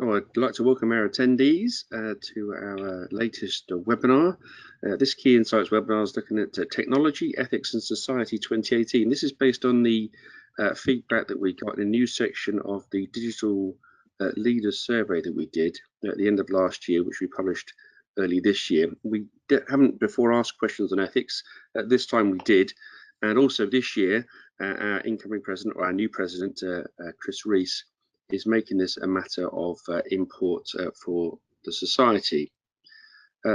Oh, I'd like to welcome our attendees to our latest webinar. This Key Insights webinar is looking at Technology, Ethics and Society 2018. This is based on the feedback that we got in a new section of the Digital Leaders Survey that we did at the end of last year, which we published early this year. We haven't before asked questions on ethics. This time we did. And also this year, our incoming president, or our new president, Chris Rees, is making this a matter of import for the society.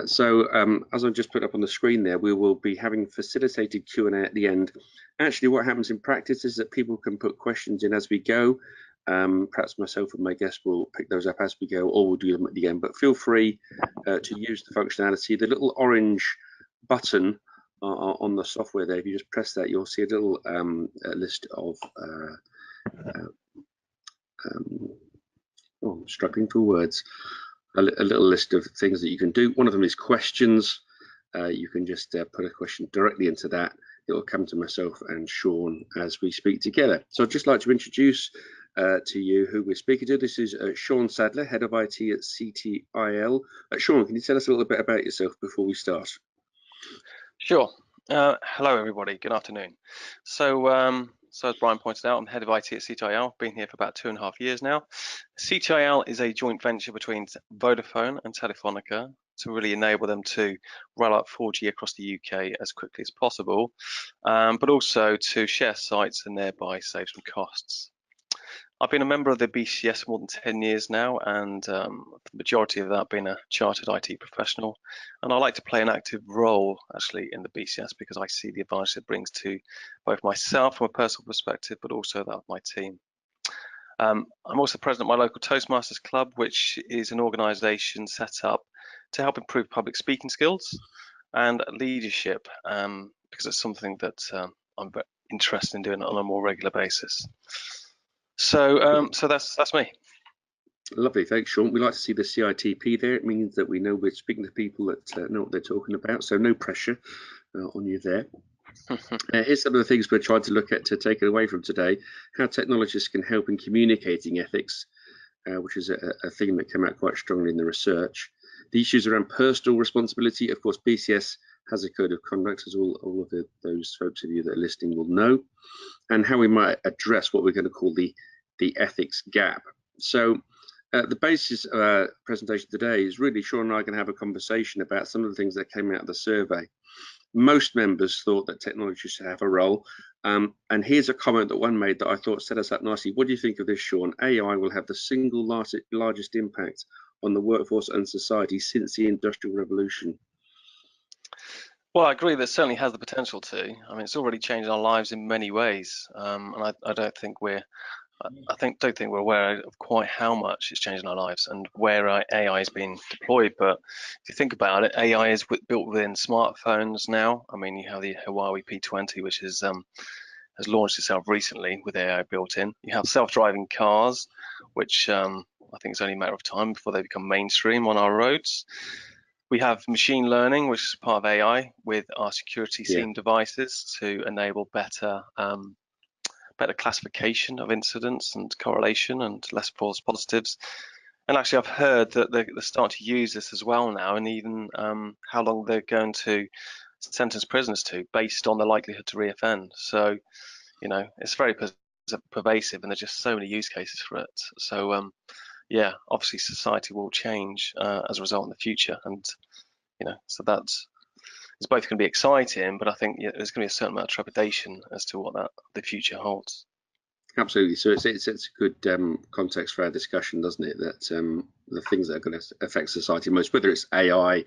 So as I just put up on the screen there, we will be having facilitated Q&A at the end. Actually, what happens in practice is that people can put questions in as we go. Perhaps myself and my guest will pick those up as we go, or we'll do them at the end. But feel free to use the functionality. The little orange button on the software there, if you just press that, you'll see a little list of I'm struggling for words. A little list of things that you can do. One of them is questions. You can just put a question directly into that. It will come to myself and Sean as we speak together. So I'd just like to introduce to you who we're speaking to. This is Sean Sadler, Head of IT at CTIL. Sean, can you tell us a little bit about yourself before we start? Sure. Hello, everybody. Good afternoon. So as Brian pointed out, I'm Head of IT at CTIL. Been here for about 2.5 years now. CTIL is a joint venture between Vodafone and Telefonica to really enable them to roll out 4G across the UK as quickly as possible, but also to share sites and thereby save some costs. I've been a member of the BCS for more than 10 years now, and the majority of that being a chartered IT professional. And I like to play an active role actually in the BCS because I see the advantage it brings to both myself from a personal perspective, but also that of my team. I'm also president of my local Toastmasters Club, which is an organisation set up to help improve public speaking skills and leadership, because it's something that I'm very interested in doing on a more regular basis. So that's me. Lovely, thanks, Sean. We like to see the CITP there. It means that we know we're speaking to people that know what they're talking about, so no pressure on you there. Here's some of the things we're trying to look at to take it away from today: how technologists can help in communicating ethics, which is a theme that came out quite strongly in the research. The issues around personal responsibility. Of course, BCS has a code of conduct, as all of those folks of you that are listening will know, and how we might address what we're going to call the ethics gap. So the basis of our presentation today is really Sean and I can have a conversation about some of the things that came out of the survey. Most members thought that technology should have a role. And here's a comment that one made that I thought set us up nicely. What do you think of this, Sean? AI will have the single largest impact on the workforce and society since the Industrial Revolution. Well, I agree that certainly has the potential to. I mean, it's already changed our lives in many ways. And I don't think we're aware of quite how much it's changing our lives and where AI is being deployed. But if you think about it, AI is built within smartphones now. I mean, you have the Huawei P20, which has launched itself recently with AI built in. You have self-driving cars, which I think it's only a matter of time before they become mainstream on our roads. We have machine learning, which is part of AI, with our security SIEM devices to enable better classification of incidents and correlation and less false positives. And actually, I've heard that they're starting to use this as well now, and even how long they're going to sentence prisoners to based on the likelihood to reoffend. So, you know, it's very pervasive, and there's just so many use cases for it. So, yeah, obviously society will change as a result in the future, and you know, so it's both going to be exciting, but I think there's going to be a certain amount of trepidation as to what the future holds. Absolutely. So it's a good context for our discussion, doesn't it? That the things that are going to affect society most, whether it's AI,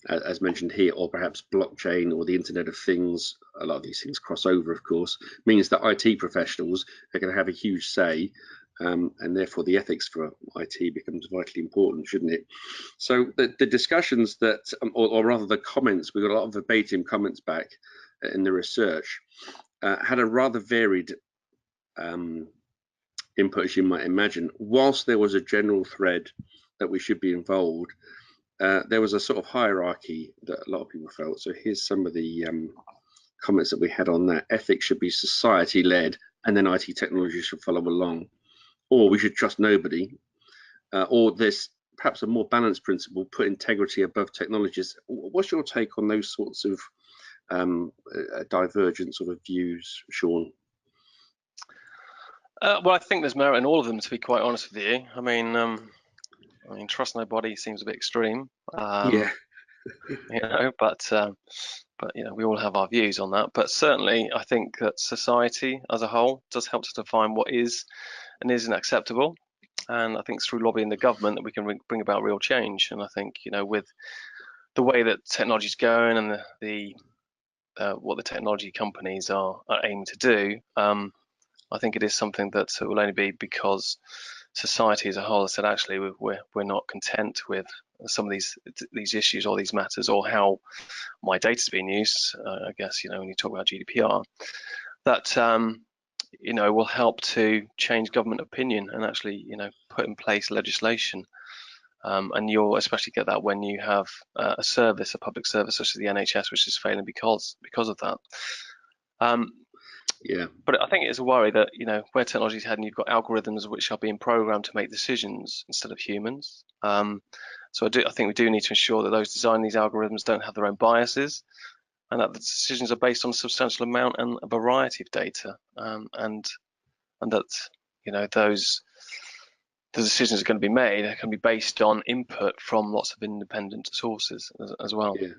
as mentioned here, or perhaps blockchain or the Internet of Things, a lot of these things cross over, of course, means that IT professionals are going to have a huge say. And therefore the ethics for IT becomes vitally important, shouldn't it? So the discussions that, or rather the comments, we got a lot of verbatim comments back in the research, had a rather varied input, as you might imagine. Whilst there was a general thread that we should be involved, there was a sort of hierarchy that a lot of people felt. So here's some of the comments that we had on that. Ethics should be society-led, and then IT technology should follow along. Or we should trust nobody. or there's perhaps a more balanced principle, put integrity above technologies. What's your take on those sorts of divergent sort of views, Sean? Well, I think there's merit in all of them, to be quite honest with you. I mean, trust nobody seems a bit extreme. Yeah. But we all have our views on that. But certainly, I think that society as a whole does help to define what is and isn't acceptable. And I think it's through lobbying the government that we can bring about real change. And I think, with the way that technology is going and what the technology companies are aiming to do, I think it is something that will only be because society as a whole has said, actually, we're not content with some of these issues or these matters, or how my data is being used. I guess, when you talk about GDPR, that will help to change government opinion and actually, put in place legislation. And you'll especially get that when you have a public service such as the NHS, which is failing because of that. Yeah. But I think it's a worry that, where technology is heading, you've got algorithms which are being programmed to make decisions instead of humans. So I think we do need to ensure that those designing these algorithms don't have their own biases, and that the decisions are based on a substantial amount and a variety of data, and that the decisions are going to be made are going to be based on input from lots of independent sources as well. Yeah.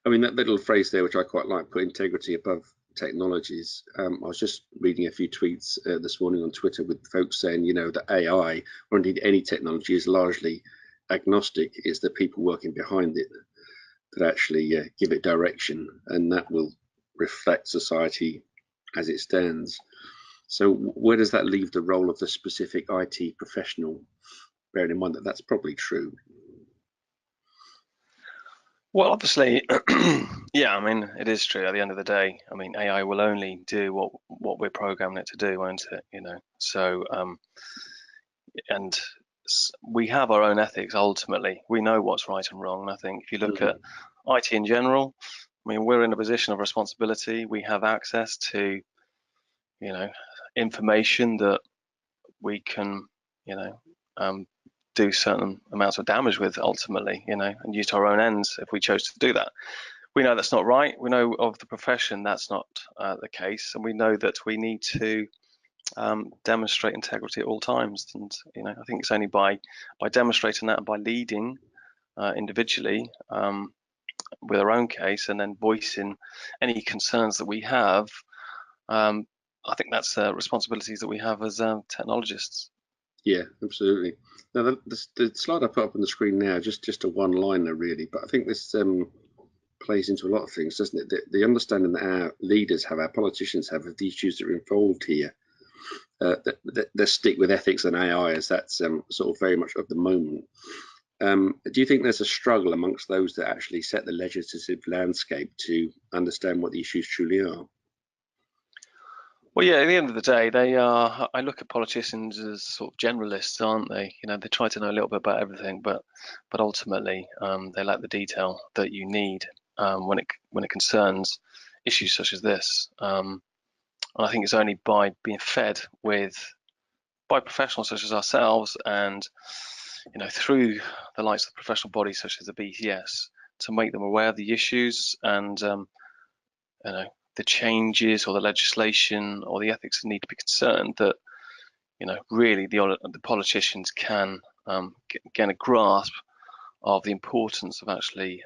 I mean, that little phrase there, which I quite like, put integrity above technologies. I was just reading a few tweets this morning on Twitter with folks saying, that AI, or indeed any technology, is largely agnostic. It's the people working behind it that actually give it direction, and that will reflect society as it stands. So where does that leave the role of the specific IT professional, bearing in mind that that's probably true? Well, obviously, yeah, it is true. At the end of the day, AI will only do what we're programming it to do, won't it? So, and we have our own ethics. Ultimately, we know what's right and wrong. And I think if you look at IT in general, we're in a position of responsibility. We have access to, information that we can, do certain amounts of damage with, ultimately, and use to our own ends if we chose to do that. We know that's not right. We know of the profession that's not the case, and we know that we need to demonstrate integrity at all times. And I think it's only by demonstrating that and by leading individually with our own case, and then voicing any concerns that we have. I think that's responsibilities that we have as technologists. Yeah, absolutely. Now, the slide I put up on the screen now, just a one-liner really, but I think this plays into a lot of things, doesn't it? The understanding that our leaders have, our politicians have, of the issues that are involved here, they stick with ethics and AI as that's sort of very much of the moment. Do you think there's a struggle amongst those that actually set the legislative landscape to understand what the issues truly are? Well, yeah, at the end of the day, I look at politicians as sort of generalists, aren't they? They try to know a little bit about everything, but ultimately, they lack the detail that you need when it concerns issues such as this. And I think it's only by being fed by professionals such as ourselves, and through the likes of professional bodies such as the BCS, to make them aware of the issues and the changes or the legislation or the ethics that need to be concerned, that really the politicians can gain a grasp of the importance of actually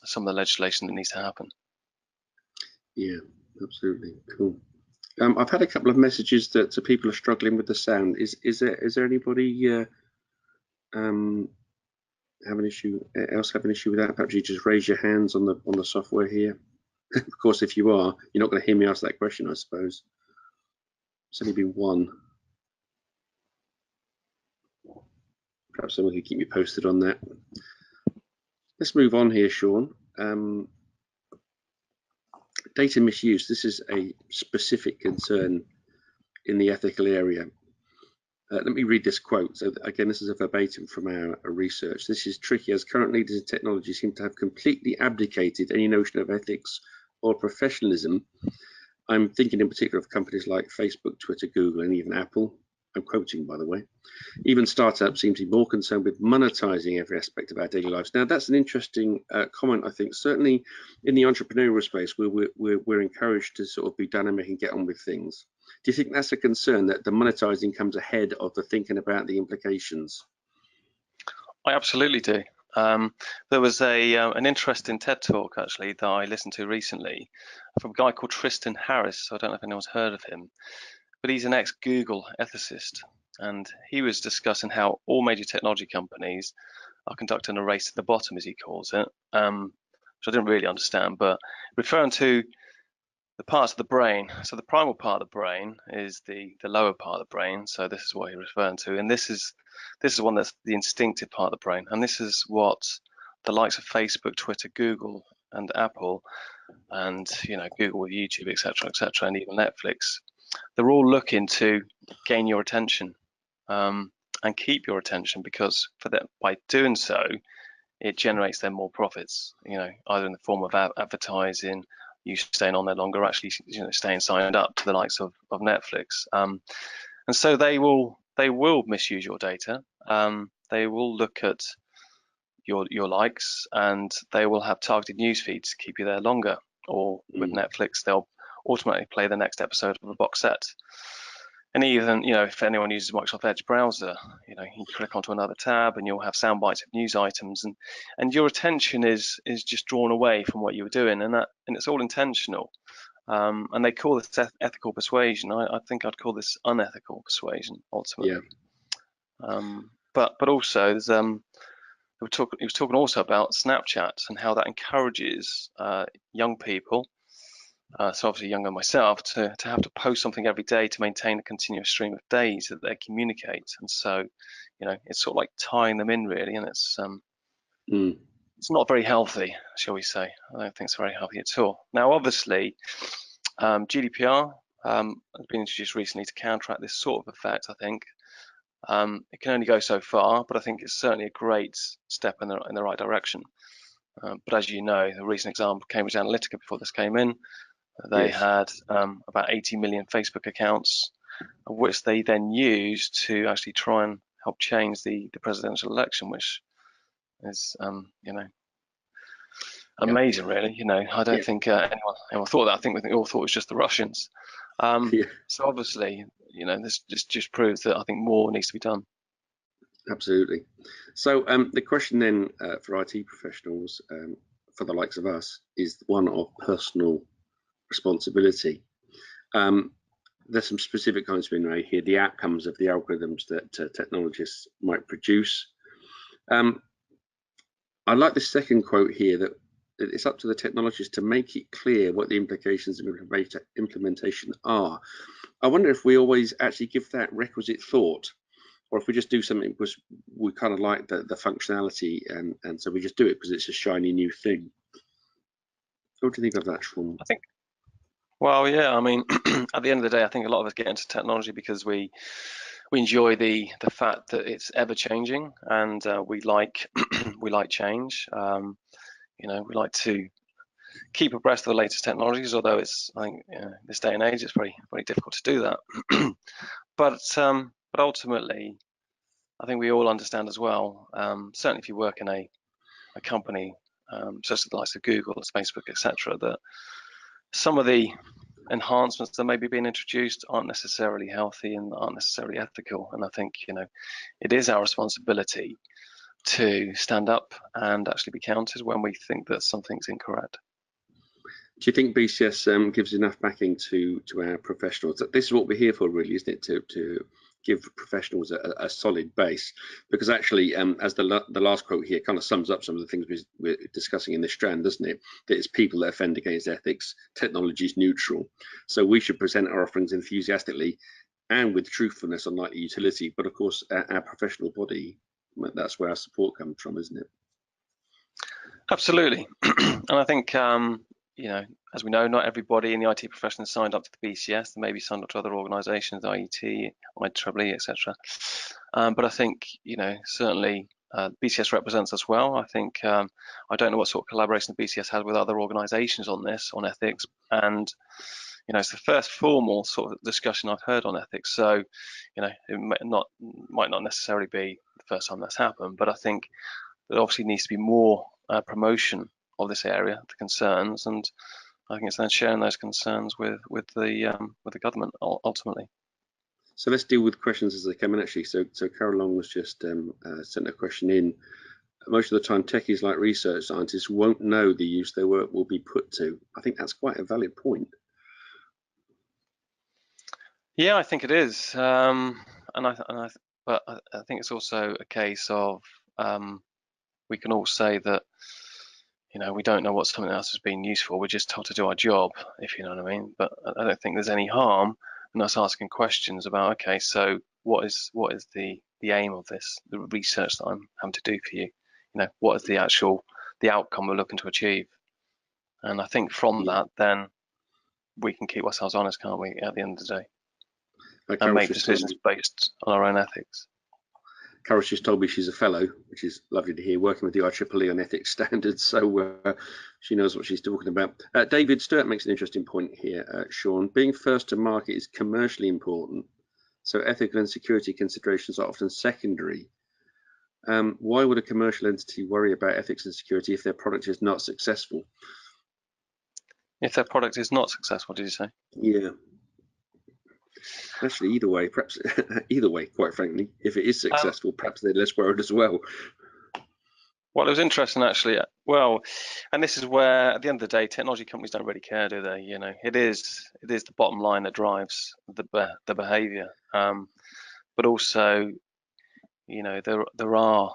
some of the legislation that needs to happen. Yeah, absolutely. Cool. I've had a couple of messages that people are struggling with the sound. Is there anybody have an issue with that? Perhaps you just raise your hands on the software here. Of course, if you are, you're not going to hear me ask that question, I suppose. There's only been one. Perhaps someone could keep me posted on that. Let's move on here, Sean. Data misuse. This is a specific concern in the ethical area. Let me read this quote. So again, this is a verbatim from our research. This is tricky, as current leaders in technology seem to have completely abdicated any notion of ethics or professionalism. I'm thinking in particular of companies like Facebook, Twitter, Google, and even Apple. I'm quoting, by the way. Even startups seem to be more concerned with monetizing every aspect of our daily lives. Now, that's an interesting comment, I think. Certainly in the entrepreneurial space, we're encouraged to sort of be dynamic and get on with things. Do you think that's a concern, that the monetizing comes ahead of the thinking about the implications? I absolutely do. There was an interesting TED talk actually that I listened to recently from a guy called Tristan Harris. I don't know if anyone's heard of him, but he's an ex-Google ethicist, and he was discussing how all major technology companies are conducting a race to the bottom, as he calls it, which I didn't really understand, but referring to the parts of the brain. So the primal part of the brain is the lower part of the brain. So this is what he's referring to, and this is one that's the instinctive part of the brain, and this is what the likes of Facebook, Twitter, Google, and Apple, and Google with YouTube, etc., and even Netflix. They're all looking to gain your attention and keep your attention, because by doing so, it generates them more profits. Either in the form of advertising, you staying on there longer, actually staying signed up to the likes of Netflix, and so they will misuse your data. They will look at your likes, and they will have targeted news feeds to keep you there longer. Or with Netflix, they'll automatically play the next episode of a box set. And even, if anyone uses Microsoft Edge browser, you click onto another tab and you'll have sound bites of news items, and your attention is just drawn away from what you were doing, and it's all intentional. And they call this ethical persuasion. I think I'd call this unethical persuasion ultimately. Yeah. But also there's he was talking also about Snapchat and how that encourages young people, so obviously younger than myself, to have to post something every day to maintain a continuous stream of days that they communicate. And so, it's sort of like tying them in really, and it's not very healthy, shall we say. I don't think it's very healthy at all. Now, obviously, GDPR has been introduced recently to counteract this sort of effect, I think. It can only go so far, but I think it's certainly a great step in the right direction. But as you know, the recent example, Cambridge Analytica, before this came in, they had about 80 million Facebook accounts, of which they then used to actually try and help change the presidential election, which is, amazing, really. I don't think anyone thought that. I think we all thought it was just the Russians. So obviously, this just proves that I think more needs to be done. Absolutely. So the question then for IT professionals, for the likes of us, is one of personal responsibility. There's some specific comments being made here, the outcomes of the algorithms that technologists might produce. I like the second quote here, that it's up to the technologists to make it clear what the implications of implementation are. I wonder if we always actually give that requisite thought, or if we just do something because we kind of like the functionality, and so we just do it because it's a shiny new thing. What do you think of that, Sean? I think, well, yeah, I mean, at the end of the day, I think a lot of us get into technology because we enjoy the fact that it's ever changing, and we like change. We like to keep abreast of the latest technologies, although it's, I think, this day and age, it's very, very difficult to do that. But ultimately, I think we all understand as well, certainly if you work in a company such as the likes of Google, Facebook, etc., that some of the enhancements that may be being introduced aren't necessarily healthy and aren't necessarily ethical. And I think, it is our responsibility to stand up and actually be counted when we think that something's incorrect. Do you think BCS gives enough backing to our professionals? This is what we're here for, really, isn't it? To give professionals a solid base, because actually, as the last quote here kind of sums up some of the things we're discussing in this strand, doesn't it? That it's people that offend against ethics, technology is neutral. So we should present our offerings enthusiastically and with truthfulness, unlike the utility. But of course, our professional body, that's where our support comes from, isn't it? Absolutely. And I think, as we know, not everybody in the IT profession is signed up to the BCS. They may be signed up to other organisations, IET, IEEE, etc. But I think, certainly BCS represents us well. I think, I don't know what sort of collaboration the BCS has with other organisations on this, on ethics. And, it's the first formal sort of discussion I've heard on ethics. So, it might not necessarily be the first time that's happened, but I think there obviously needs to be more promotion of this area, the concerns, and I think it's then sharing those concerns with the government ultimately. So let's deal with questions as they come in. Actually, so Carol Long was just sent a question in. Most of the time, techies like research scientists won't know the use their work will be put to. I think that's quite a valid point. Yeah, I think it is, but I think it's also a case of we can all say that we don't know what something else is being used for. We're just told to do our job, if you know what I mean. But I don't think there's any harm in us asking questions about, okay, so what is the aim of this, the research that I'm having to do for you? What is the outcome we're looking to achieve? And I think from that, then we can keep ourselves honest, can't we, at the end of the day, and make decisions based on our own ethics. Carol's just told me she's a fellow, which is lovely to hear, working with the IEEE on ethics standards, so she knows what she's talking about. David Sturt makes an interesting point here, Sean. Being first to market is commercially important, so ethical and security considerations are often secondary. Why would a commercial entity worry about ethics and security if their product is not successful? If their product is not successful, did you say? Yeah. Actually, either way, perhaps either way, quite frankly, if it is successful, perhaps they're less worried as well. Well, it was interesting actually. Well, and this is where, at the end of the day, technology companies don't really care, do they? It is the bottom line that drives the behaviour. But also, there are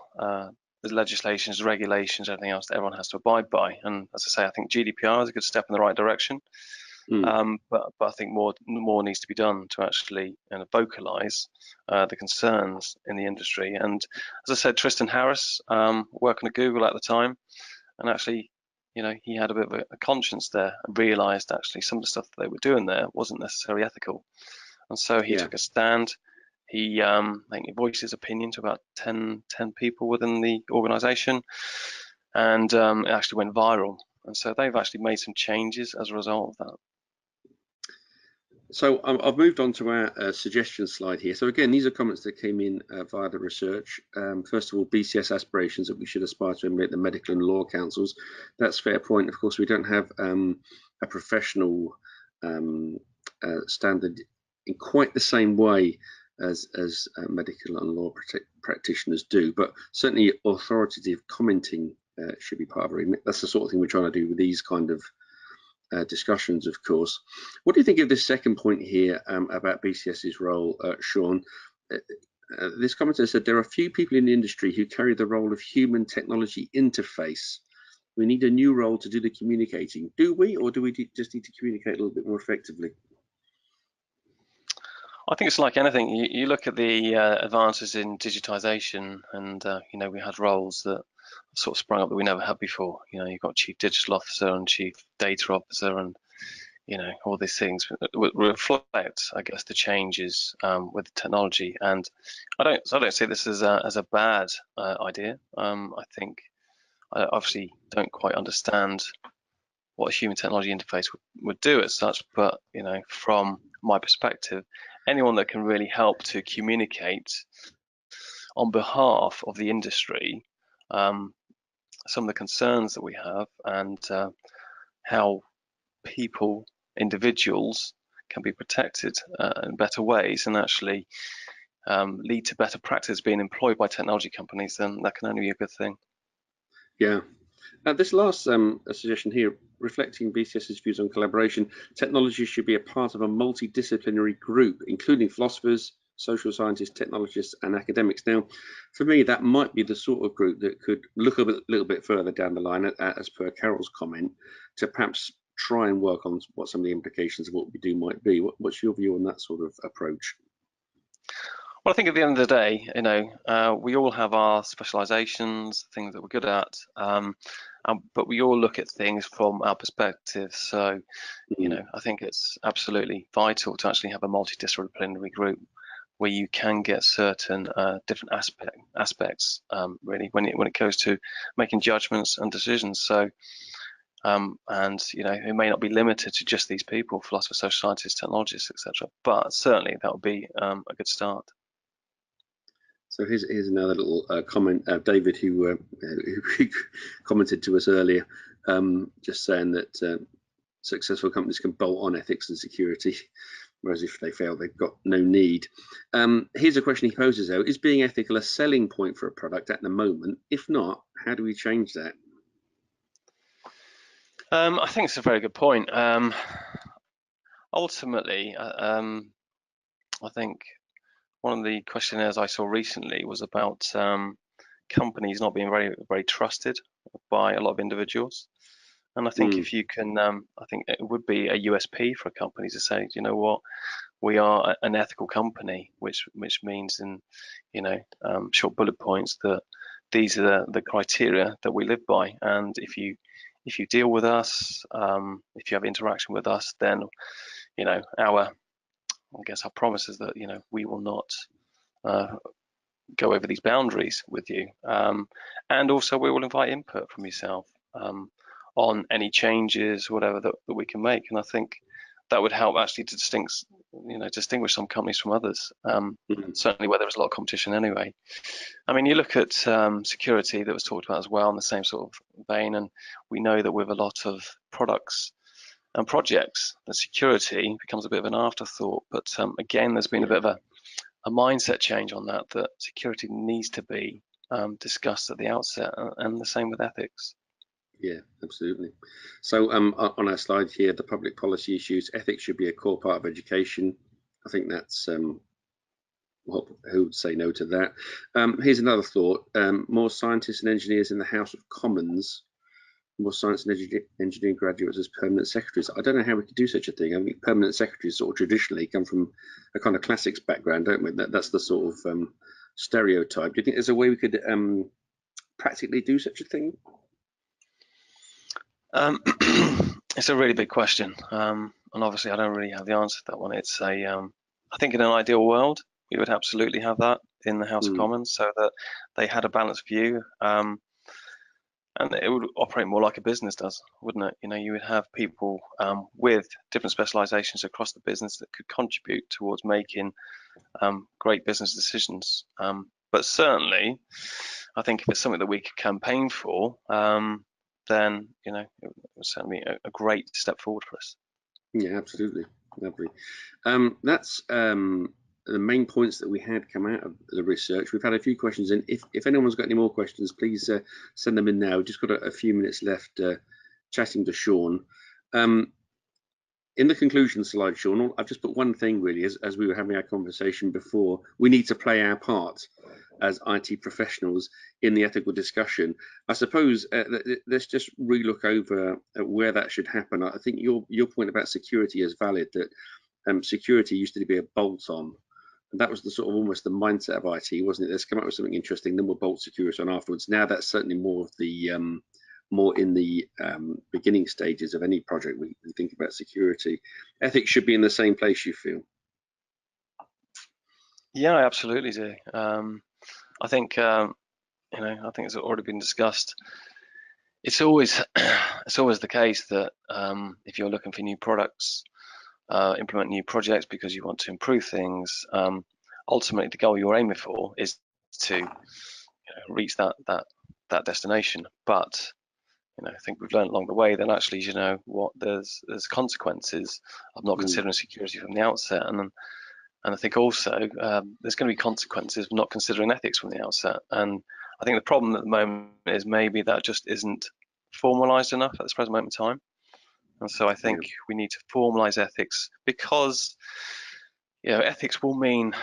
there's legislations, regulations, everything else that everyone has to abide by. And as I say, I think GDPR is a good step in the right direction. But I think more needs to be done to actually vocalize the concerns in the industry. And as I said, Tristan Harris, working at Google at the time, and actually, he had a bit of a conscience there and realized actually some of the stuff that they were doing there wasn't necessarily ethical. And so he took a stand. He, I think he voiced his opinion to about 10 people within the organization, and it actually went viral. And so they've actually made some changes as a result of that. So I've moved on to our suggestion slide here. So again, these are comments that came in via the research. First of all, BCS aspirations that we should aspire to emulate the medical and law councils. That's a fair point. Of course, we don't have a professional standard in quite the same way as medical and law practitioners do, but certainly authoritative commenting should be part of it. That's the sort of thing we're trying to do with these kind of discussions, of course. What do you think of this second point here about BCS's role, Sean? This commenter said there are few people in the industry who carry the role of human technology interface. We need a new role to do the communicating. Do we, or do we just need to communicate a little bit more effectively? I think it's like anything. You look at the advances in digitization, and we had roles that sort of sprung up that we never had before. You've got chief digital officer and chief data officer, and all these things reflect, I guess, the changes with technology. And I don't see this as a bad idea. I think I obviously don't quite understand what a human technology interface would do as such, but from my perspective, anyone that can really help to communicate on behalf of the industry some of the concerns that we have, and how individuals can be protected in better ways, and actually lead to better practice being employed by technology companies, then that can only be a good thing. Yeah. This last suggestion here, reflecting BCS's views on collaboration, technology should be a part of a multidisciplinary group, including philosophers, social scientists, technologists, and academics. Now, for me, that might be the sort of group that could look a little bit further down the line, as per Carol's comment, to perhaps try and work on what some of the implications of what we do might be. What's your view on that sort of approach? Well, I think at the end of the day, we all have our specializations, things that we're good at, but we all look at things from our perspective. So, I think it's absolutely vital to actually have a multidisciplinary group where you can get certain different aspects really when it goes to making judgments and decisions. So, and it may not be limited to just these people, philosophers, social scientists, technologists, etc. But certainly that would be a good start. So here's another little comment, David, who commented to us earlier, just saying that successful companies can bolt on ethics and security, whereas if they fail, they've got no need. Here's a question he poses, though. Is being ethical a selling point for a product at the moment? If not, how do we change that? I think it's a very good point. Ultimately, I think one of the questionnaires I saw recently was about companies not being very trusted by a lot of individuals. And I think if you can, I think it would be a USP for a company to say, you know what, we are an ethical company, which means in short bullet points that these are the criteria that we live by. And if you deal with us, if you have interaction with us, then our promise is that we will not go over these boundaries with you, and also we will invite input from yourself on any changes, whatever that we can make. And I think that would help actually to distinguish some companies from others, certainly where there's a lot of competition anyway. I mean, you look at security that was talked about as well in the same sort of vein, and we know that with a lot of products and projects, that security becomes a bit of an afterthought. But again, there's been a bit of a mindset change on that security needs to be discussed at the outset, and the same with ethics. Yeah, absolutely. So on our slide here, the public policy issues, ethics should be a core part of education. I think that's who would say no to that? Here's another thought. More scientists and engineers in the House of Commons, more science and engineering graduates as permanent secretaries. I don't know how we could do such a thing. I mean, permanent secretaries sort of traditionally come from a kind of classics background, don't we? That's the sort of stereotype. Do you think there's a way we could practically do such a thing? It's a really big question, and obviously I don't really have the answer to that one. It's I think in an ideal world we would absolutely have that in the House of Commons, so that they had a balanced view, and it would operate more like a business does, wouldn't it? You would have people with different specializations across the business that could contribute towards making great business decisions. But certainly, I think if it's something that we could campaign for, then it was certainly a great step forward for us. Yeah, absolutely, lovely. That's the main points that we had come out of the research. We've had a few questions in. If anyone's got any more questions, please send them in now. We've just got a few minutes left chatting to Sean. In the conclusion slide, Sean, I've just put one thing really, as we were having our conversation before. We need to play our part as IT professionals in the ethical discussion. I suppose let's just relook over where that should happen. I think your point about security is valid, that security used to be a bolt-on. And that was the sort of almost the mindset of IT, wasn't it? Let's come up with something interesting, then we'll bolt security on afterwards. Now that's certainly more of the more in the beginning stages of any project we think about security. Ethics should be in the same place, you feel? Yeah, I absolutely do. I think I think it's already been discussed. It's always the case that if you're looking for new products, implement new projects because you want to improve things, ultimately the goal you're aiming for is to reach that destination. But I think we've learned along the way that actually, there's consequences of not considering security from the outset, and I think also there's going to be consequences of not considering ethics from the outset. And I think the problem at the moment is maybe that just isn't formalized enough at this present moment in time. And so I think we need to formalize ethics, because ethics will mean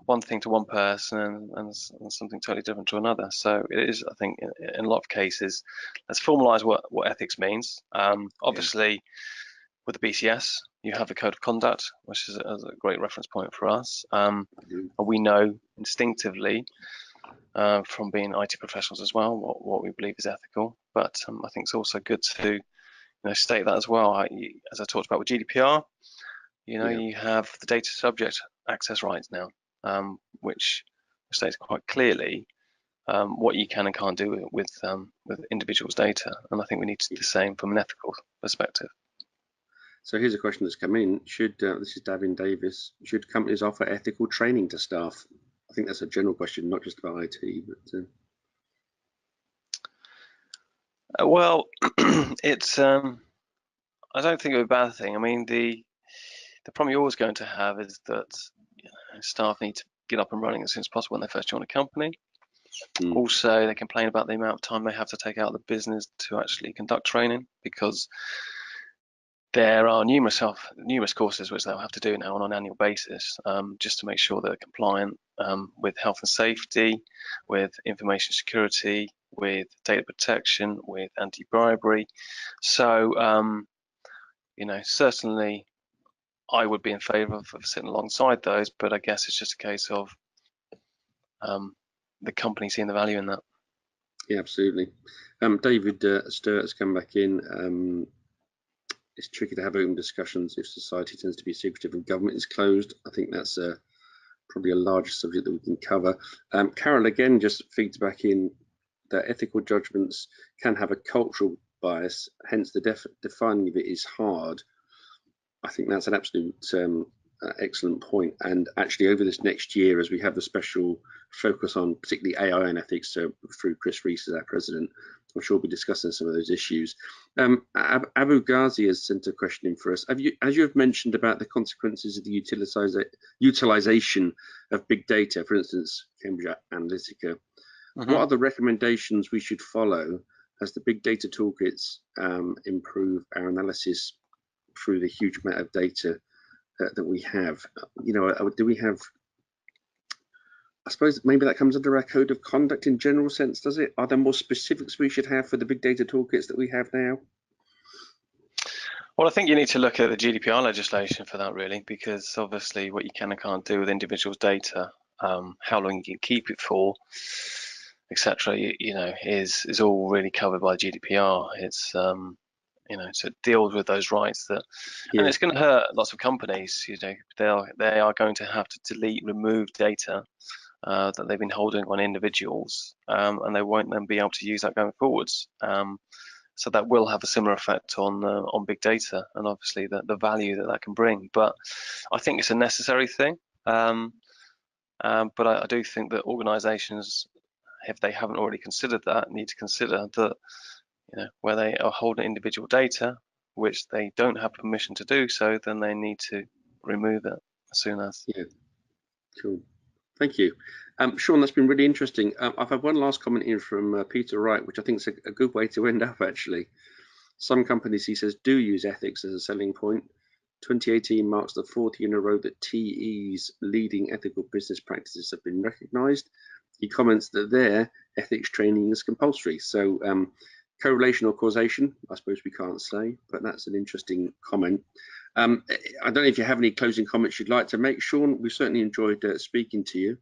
one thing to one person and something totally different to another. So it is, I think, in a lot of cases, let's formalize what ethics means. Obviously, with the BCS, you have the code of conduct, which is a great reference point for us. And we know instinctively from being IT professionals as well what we believe is ethical. But I think it's also good to state that as well. As I talked about with GDPR, you have the data subject access rights now, which states quite clearly what you can and can't do with individuals' data, and I think we need to do the same from an ethical perspective. So here's a question that's come in. Should this is Davin Davis? Should companies offer ethical training to staff? I think that's a general question, not just about IT, but. Well, it's I don't think it's a bad thing. I mean, the problem you're always going to have is that staff need to get up and running as soon as possible when they first join a company. Also, they complain about the amount of time they have to take out of the business to actually conduct training, because there are numerous courses which they'll have to do now on an annual basis, just to make sure they're compliant with health and safety, with information security, with data protection, with anti-bribery. So, certainly I would be in favour of sitting alongside those, but I guess it's just a case of the company seeing the value in that. Yeah, absolutely. David Sturt has come back in. It's tricky to have open discussions if society tends to be secretive and government is closed. I think that's probably a larger subject that we can cover. Carol again just feeds back in that ethical judgments can have a cultural bias, hence the defining of it is hard. I think that's an absolute excellent point. And actually over this next year, as we have the special focus on particularly AI and ethics through Chris Rees as our president, I'm sure we'll be discussing some of those issues. Abu Ghazi has sent a question in for us. As you have mentioned about the consequences of the utilization of big data, for instance, Cambridge Analytica, what are the recommendations we should follow as the big data toolkits improve our analysis through the huge amount of data that we have? Do we have, I suppose maybe that comes under our code of conduct in general sense, does it? Are there more specifics we should have for the big data toolkits that we have now? Well, I think you need to look at the GDPR legislation for that, really, because obviously what you can and can't do with individuals' data, how long you can keep it for, etc., is all really covered by GDPR. It's so it deals with those rights that, and it's going to hurt lots of companies. They are going to have to remove data that they've been holding on individuals, and they won't then be able to use that going forwards. So that will have a similar effect on big data, and obviously the value that can bring. But I think it's a necessary thing. But I do think that organisations, if they haven't already considered that, need to consider that where they are holding individual data, which they don't have permission to do so, then they need to remove it as soon as. Yeah, cool. Thank you. Sean, that's been really interesting. I've had one last comment in from Peter Wright, which I think is a good way to end up, actually. Some companies, he says, do use ethics as a selling point. 2018 marks the 4th year in a row that TE's leading ethical business practices have been recognised. He comments that their ethics training is compulsory. So correlation or causation, I suppose we can't say, but that's an interesting comment. I don't know if you have any closing comments you'd like to make, Sean. We certainly enjoyed speaking to you.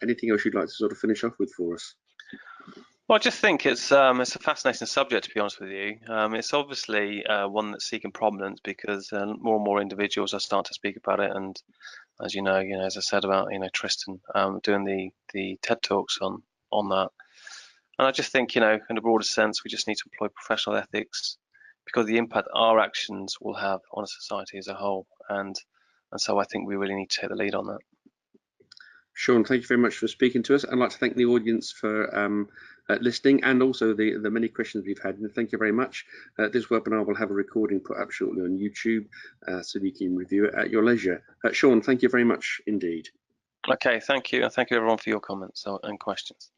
Anything else you'd like to sort of finish off with for us? Well, I just think it's a fascinating subject, to be honest with you. It's obviously one that's seeking prominence because more and more individuals are starting to speak about it. And as you know, as I said about Tristan doing the TED Talks on that. And I just think in a broader sense, we just need to employ professional ethics because of the impact our actions will have on a society as a whole. And so I think we really need to take the lead on that. Sean, thank you very much for speaking to us. I'd like to thank the audience for listening and also the many questions we've had. And thank you very much. This webinar will have a recording put up shortly on YouTube so you can review it at your leisure. Sean, thank you very much indeed. Okay, thank you. And thank you everyone for your comments and questions.